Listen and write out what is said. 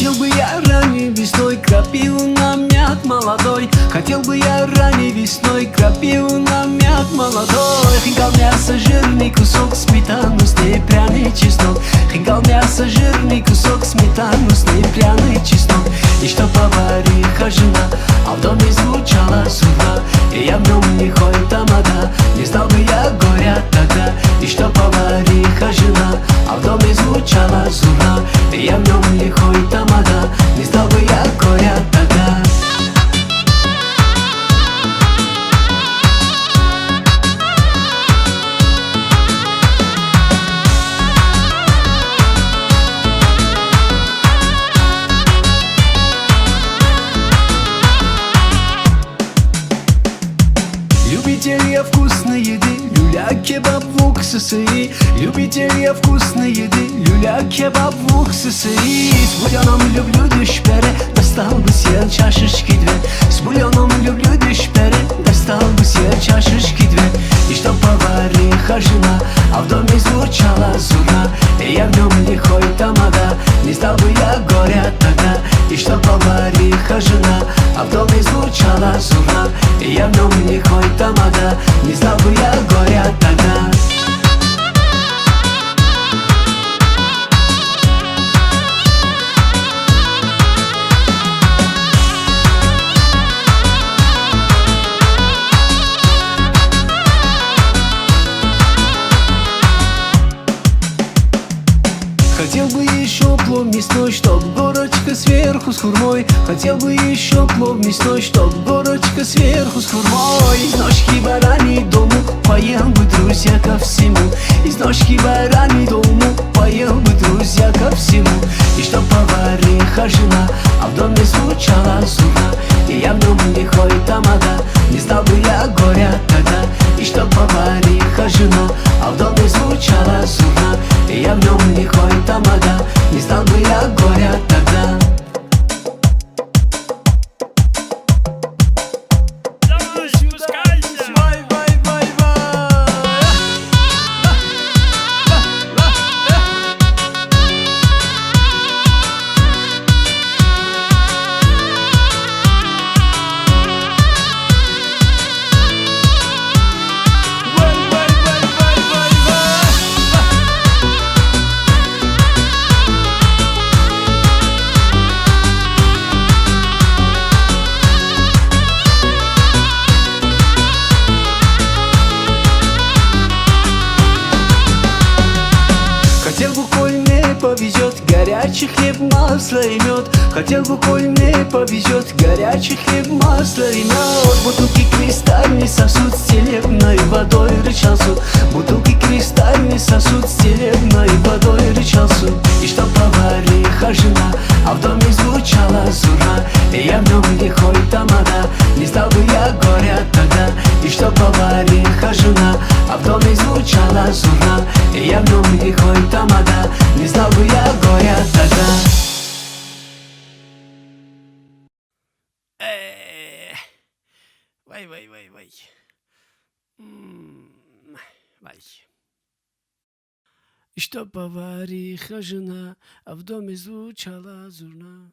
Хотел бы я ранней весной крапиву на мят молодой. Хотел бы я ранней весной крапиву на мят молодой. Хинкал мясо, жирный кусок, сметану с ней пряный чеснок. Хинкал мясо, жирный кусок, сметану с ней пряный чеснок. И что повариха жена, а в доме звучала сурна. И я в нем лихой тамада, не знал бы я горя тогда. И что повариха жена, а в доме звучала сурна. И я в нем лихой тамада, не знал бы я горя тогда. Любителя вкусной еды, люля-кебаб в уксусе. Любителя вкусной еды, люля-кебаб в уксусе. С бульоном люблю дюшпере, достал бы себе чашечки две. С бульоном люблю дюшпере, достал бы себе чашечки две. И что повариха жена, а в доме звучала сурна. И я в нем лихой тамада, не знал бы я горя тогда. И что повариха жена, а в доме звучала сурна. И я в нем лихой тамада, не знал бы я горя тогда. Хотел бы еще плов мясной, чтоб горочка сверху с хурмой. Хотел бы еще плов мясной, чтоб горочка сверху с хурмой. Из ножки бараньей дому поел бы, друзья, ко всему. Из ножки бараньей дому поел бы, друзья, ко всему. И чтоб повариха жена, а в доме звучала сурна. И я в нем лихой тамада, не знал бы я горя тогда. И чтоб повариха жена, а в доме звучала сурна. И я в нем лихой тамада, не знал бы я горя тогда. Хотел бы, коль мне повезет, горячий хлеб, масло и мед. Хотел бы, коль мне повезет, горячий хлеб, масло и мед. Бутылки кристальный сосуд с целебной водой рычал суд. Бутылки кристальный сосуд с целебной водой рычал суд. И что повариха жена, а в доме звучала сурна. И я в нем лихой тамада, не знал бы я горя тогда. И что повариха жена, а в доме звучала сурна. И я в нем лихой тамада, не знал бы я горя тогда. Вай. Вай. И что повариха жена, а в доме звучала зурна.